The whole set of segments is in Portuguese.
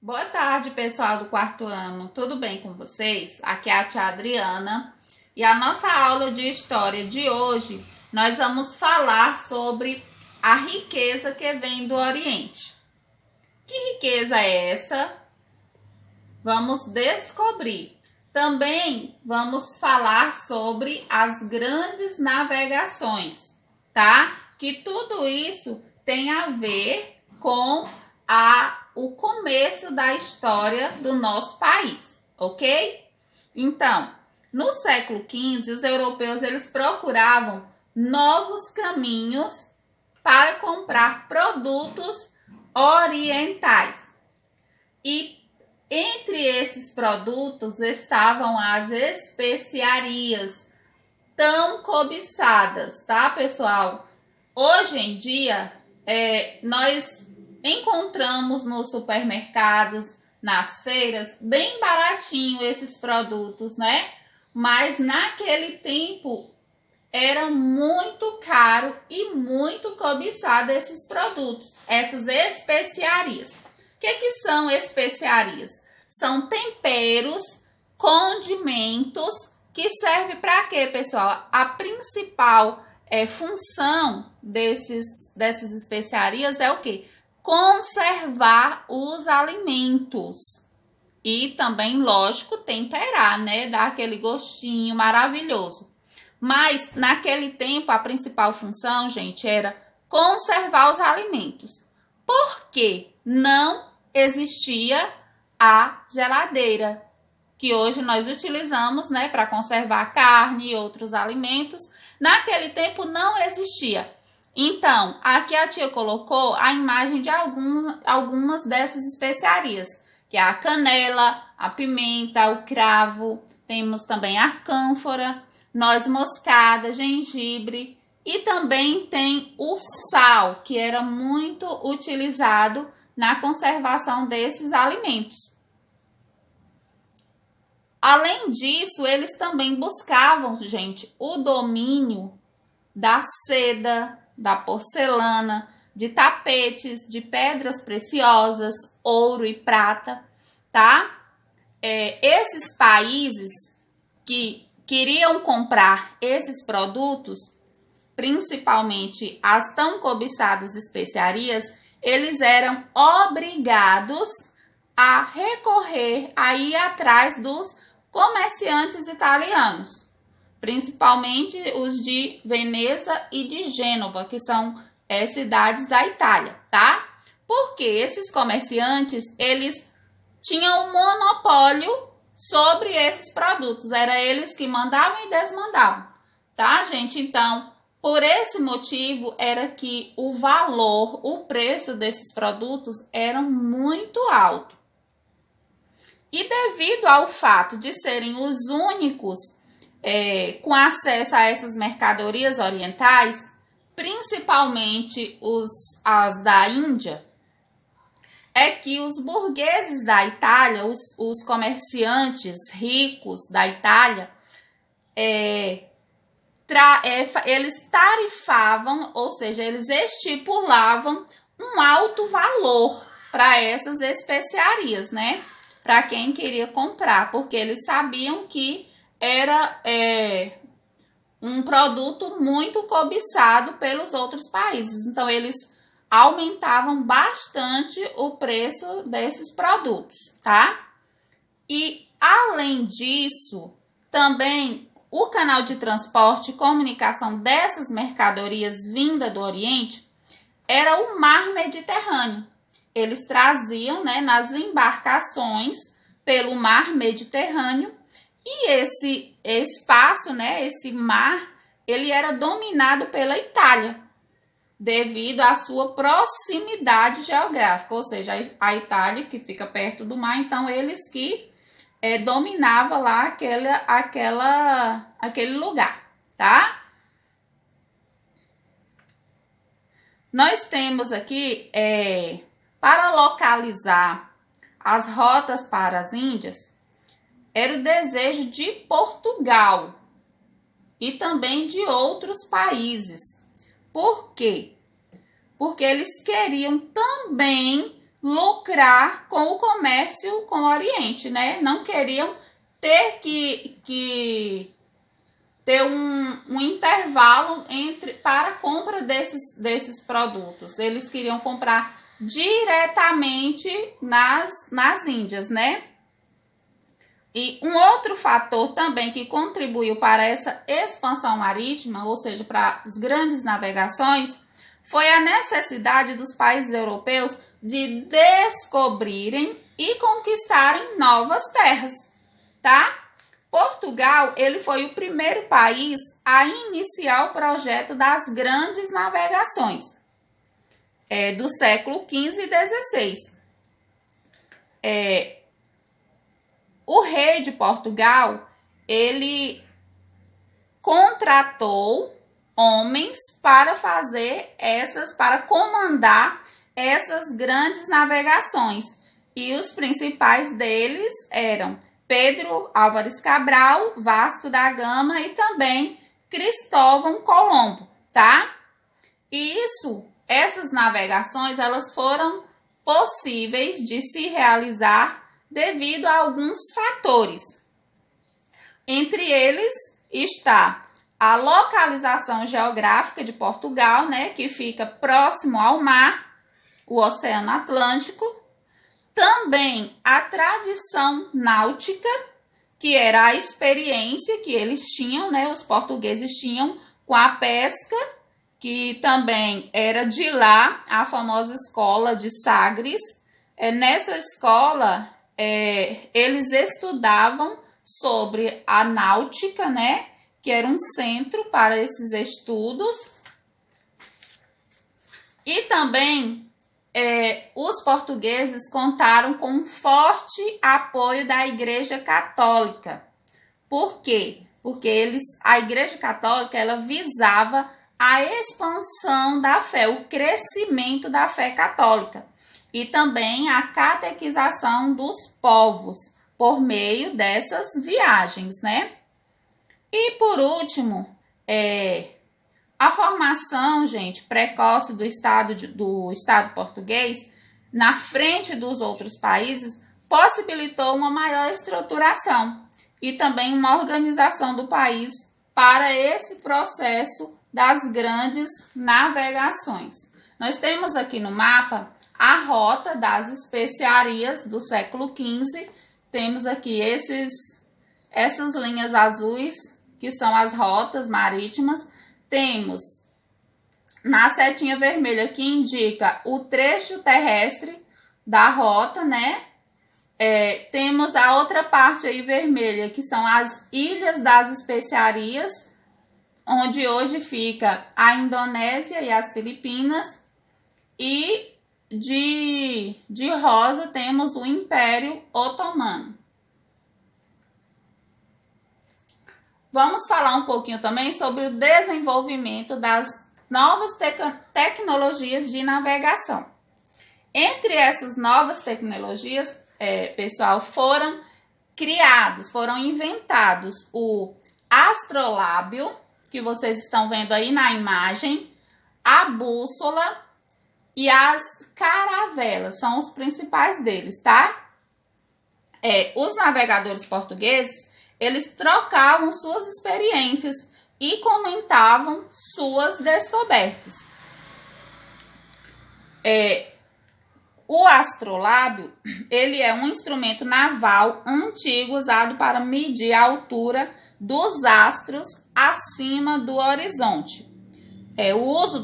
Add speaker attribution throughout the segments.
Speaker 1: Boa tarde, pessoal do quarto ano. Tudo bem com vocês? Aqui é a tia Adriana e a nossa aula de história de hoje nós vamos falar sobre a riqueza que vem do Oriente. Que riqueza é essa? Vamos descobrir. Também vamos falar sobre as grandes navegações, tá? Que tudo isso tem a ver com o começo da história do nosso país, ok? Então, no século XV, os europeus eles procuravam novos caminhos para comprar produtos orientais. E entre esses produtos estavam as especiarias tão cobiçadas, tá, pessoal? Hoje em dia, nós encontramos nos supermercados, nas feiras, bem baratinho esses produtos, né? Mas naquele tempo era muito caro e muito cobiçado esses produtos, essas especiarias. O que são especiarias? São temperos, condimentos que servem para quê, pessoal? A principal função dessas especiarias é o quê? Conservar os alimentos e também, lógico, temperar, né? Dar aquele gostinho maravilhoso. Mas naquele tempo a principal função, gente, era conservar os alimentos. Porque não existia a geladeira, que hoje nós utilizamos, né, para conservar carne e outros alimentos. Naquele tempo não existia. Então, aqui a tia colocou a imagem de algumas dessas especiarias, que é a canela, a pimenta, o cravo, temos também a cânfora, noz moscada, gengibre e também tem o sal, que era muito utilizado na conservação desses alimentos. Além disso, eles também buscavam, gente, o domínio da seda, da porcelana, de tapetes, de pedras preciosas, ouro e prata, tá? Esses países que queriam comprar esses produtos, principalmente as tão cobiçadas especiarias, eles eram obrigados a recorrer, a ir atrás dos comerciantes italianos, principalmente os de Veneza e de Gênova, que são cidades da Itália, tá? Porque esses comerciantes, eles tinham um monopólio sobre esses produtos, era eles que mandavam e desmandavam, tá, gente? Então, por esse motivo, era que o valor, o preço desses produtos era muito alto. E devido ao fato de serem os únicos com acesso a essas mercadorias orientais, principalmente as da Índia, é que os burgueses da Itália, os comerciantes ricos da Itália, eles tarifavam, ou seja, eles estipulavam um alto valor para essas especiarias, né? Para quem queria comprar, porque eles sabiam que era um produto muito cobiçado pelos outros países. Então, eles aumentavam bastante o preço desses produtos, tá? E, além disso, também o canal de transporte e comunicação dessas mercadorias vinda do Oriente era o Mar Mediterrâneo. Eles traziam, né, nas embarcações pelo Mar Mediterrâneo. E esse espaço, né, esse mar, ele era dominado pela Itália, devido à sua proximidade geográfica, ou seja, a Itália que fica perto do mar, então eles que dominavam lá aquele lugar, tá? Nós temos aqui, para localizar as rotas para as Índias, era o desejo de Portugal e também de outros países. Por quê? Porque eles queriam também lucrar com o comércio com o Oriente, né? Não queriam ter que ter um intervalo para a compra desses produtos. Eles queriam comprar diretamente nas Índias, né? E um outro fator também que contribuiu para essa expansão marítima, ou seja, para as grandes navegações, foi a necessidade dos países europeus de descobrirem e conquistarem novas terras, tá? Portugal, ele foi o primeiro país a iniciar o projeto das grandes navegações do século XV e XVI. O rei de Portugal, ele contratou homens para para comandar essas grandes navegações. E os principais deles eram Pedro Álvares Cabral, Vasco da Gama e também Cristóvão Colombo, tá? E essas navegações, elas foram possíveis de se realizar devido a alguns fatores. Entre eles está a localização geográfica de Portugal, né, que fica próximo ao mar, o Oceano Atlântico. Também a tradição náutica, que era a experiência que eles tinham, né, os portugueses tinham com a pesca, que também era de lá, a famosa escola de Sagres. Nessa escola, eles estudavam sobre a náutica, né, que era um centro para esses estudos. E também os portugueses contaram com um forte apoio da Igreja Católica. Por quê? Porque a Igreja Católica, ela visava a expansão da fé, o crescimento da fé católica e também a catequização dos povos por meio dessas viagens, né? E por último, a formação, gente, precoce do Estado português na frente dos outros países possibilitou uma maior estruturação e também uma organização do país para esse processo das grandes navegações. Nós temos aqui no mapa a rota das especiarias do século XV. Temos aqui essas linhas azuis, que são as rotas marítimas. Temos na setinha vermelha que indica o trecho terrestre da rota, né? Temos a outra parte aí vermelha, que são as ilhas das especiarias, onde hoje fica a Indonésia e as Filipinas. E de rosa temos o Império Otomano. Vamos falar um pouquinho também sobre o desenvolvimento das novas tecnologias de navegação. Entre essas novas tecnologias, pessoal, foram inventados o astrolábio, que vocês estão vendo aí na imagem, a bússola e as caravelas, são os principais deles, tá? Os navegadores portugueses, eles trocavam suas experiências e comentavam suas descobertas. O astrolábio, ele é um instrumento naval antigo usado para medir a altura dos astros acima do horizonte. O uso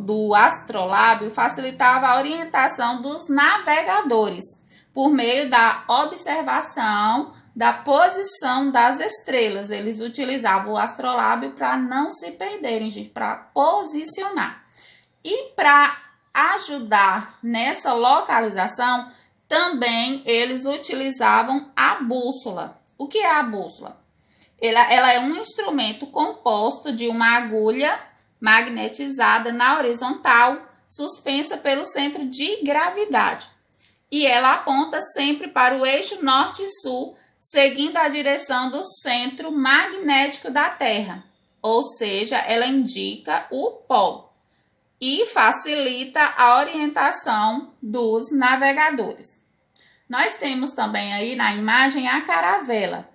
Speaker 1: do astrolábio facilitava a orientação dos navegadores por meio da observação da posição das estrelas. Eles utilizavam o astrolábio para não se perderem, gente, para posicionar. E para ajudar nessa localização, também eles utilizavam a bússola. O que é a bússola? Ela é um instrumento composto de uma agulha magnetizada na horizontal, suspensa pelo centro de gravidade. E ela aponta sempre para o eixo norte e sul, seguindo a direção do centro magnético da Terra. Ou seja, ela indica o polo. e facilita a orientação dos navegadores. Nós temos também aí na imagem a caravela.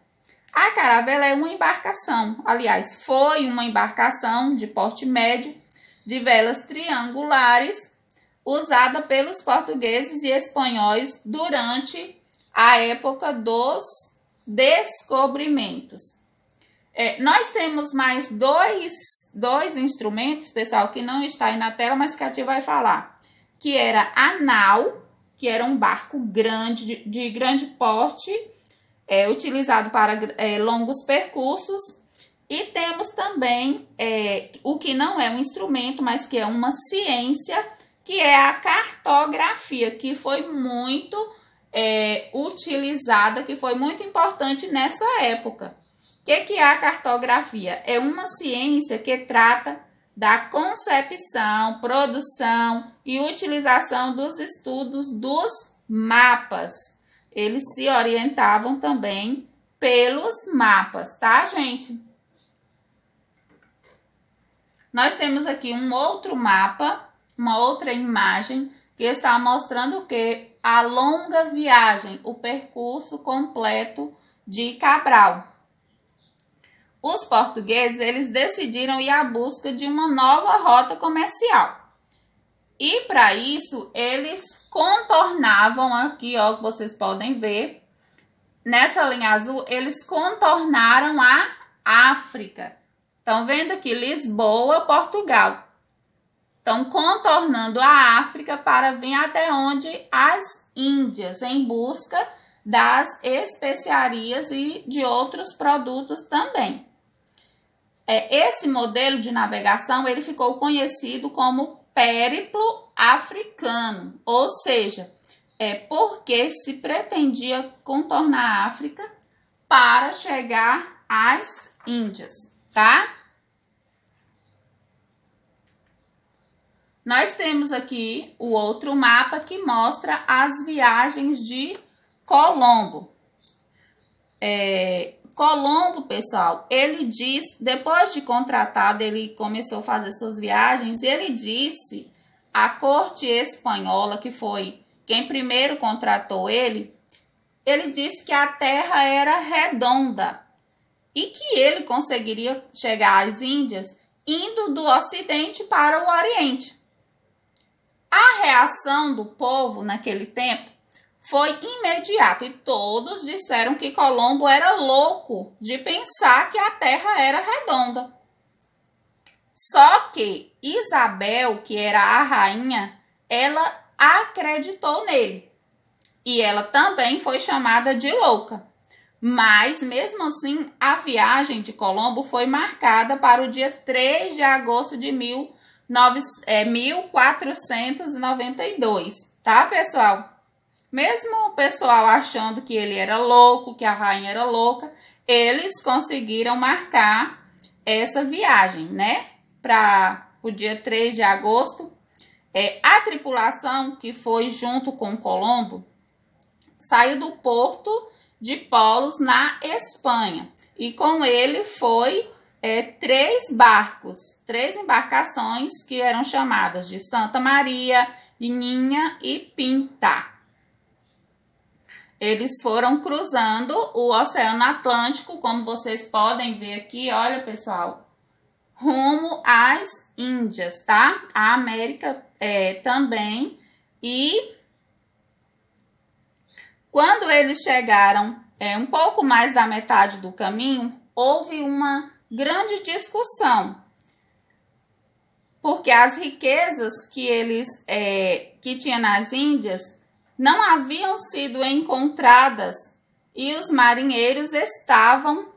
Speaker 1: A caravela é uma embarcação, aliás, foi uma embarcação de porte médio, de velas triangulares, usada pelos portugueses e espanhóis durante a época dos descobrimentos. Nós temos mais dois instrumentos, pessoal, que não está aí na tela, mas que a tia vai falar, que era a nau, que era um barco grande, de grande porte, utilizado para longos percursos, e temos também o que não é um instrumento, mas que é uma ciência, que é a cartografia, que foi muito utilizada, que foi muito importante nessa época. O que é a cartografia? É uma ciência que trata da concepção, produção e utilização dos estudos dos mapas. Eles se orientavam também pelos mapas, tá, gente? Nós temos aqui um outro mapa, uma outra imagem, que está mostrando que a longa viagem, o percurso completo de Cabral. Os portugueses, eles decidiram ir à busca de uma nova rota comercial. E para isso, eles contornavam aqui, ó, que vocês podem ver, nessa linha azul, eles contornaram a África. Estão vendo aqui, Lisboa, Portugal. Estão contornando a África para vir até onde? As Índias, em busca das especiarias e de outros produtos também. Esse modelo de navegação, ele ficou conhecido como périplo africano, ou seja, porque se pretendia contornar a África para chegar às Índias, tá? Nós temos aqui o outro mapa que mostra as viagens de Colombo. Colombo, pessoal, ele diz, depois de contratado, ele começou a fazer suas viagens e ele disse à corte espanhola, que foi quem primeiro contratou ele disse que a terra era redonda e que ele conseguiria chegar às Índias indo do Ocidente para o Oriente. A reação do povo naquele tempo foi imediata e todos disseram que Colombo era louco de pensar que a Terra era redonda. Só que Isabel, que era a rainha, ela acreditou nele e ela também foi chamada de louca. Mas, mesmo assim, a viagem de Colombo foi marcada para o dia 3 de agosto de 1492, tá, pessoal? Mesmo o pessoal achando que ele era louco, que a rainha era louca, eles conseguiram marcar essa viagem, né? Para o dia 3 de agosto. A tripulação que foi junto com Colombo saiu do porto de Polos, na Espanha. E com ele foi 3 barcos, 3 embarcações que eram chamadas de Santa Maria, Ninha e Pinta. Eles foram cruzando o Oceano Atlântico, como vocês podem ver aqui, olha, pessoal, rumo às Índias, tá? A América também. E quando eles chegaram um pouco mais da metade do caminho, houve uma grande discussão, porque as riquezas que tinha nas Índias não haviam sido encontradas e os marinheiros estavam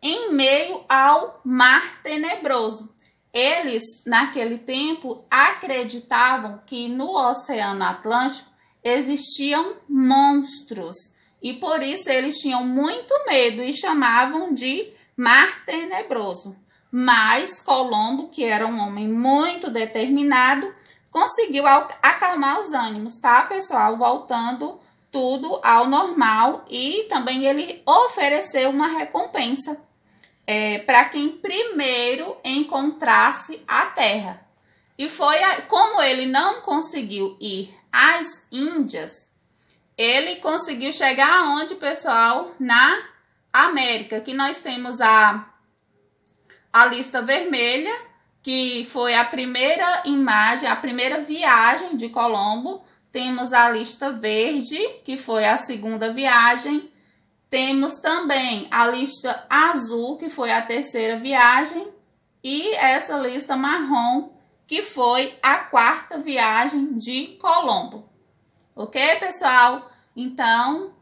Speaker 1: em meio ao Mar Tenebroso. Eles, naquele tempo, acreditavam que no Oceano Atlântico existiam monstros e por isso eles tinham muito medo e chamavam de Mar Tenebroso. Mas Colombo, que era um homem muito determinado, conseguiu acalmar os ânimos, tá, pessoal? Voltando tudo ao normal e também ele ofereceu uma recompensa para quem primeiro encontrasse a terra. E como ele não conseguiu ir às Índias, ele conseguiu chegar aonde, pessoal? Na América, que nós temos a lista vermelha, que foi a primeira imagem, a primeira viagem de Colombo. Temos a lista verde, que foi a segunda viagem. Temos também a lista azul, que foi a terceira viagem. E essa lista marrom, que foi a quarta viagem de Colombo. Ok, pessoal? Então,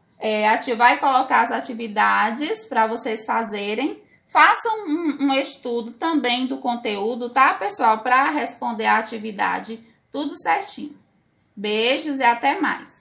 Speaker 1: a Tia vai colocar as atividades para vocês fazerem. Façam um estudo também do conteúdo, tá, pessoal? Para responder a atividade tudo certinho. Beijos e até mais.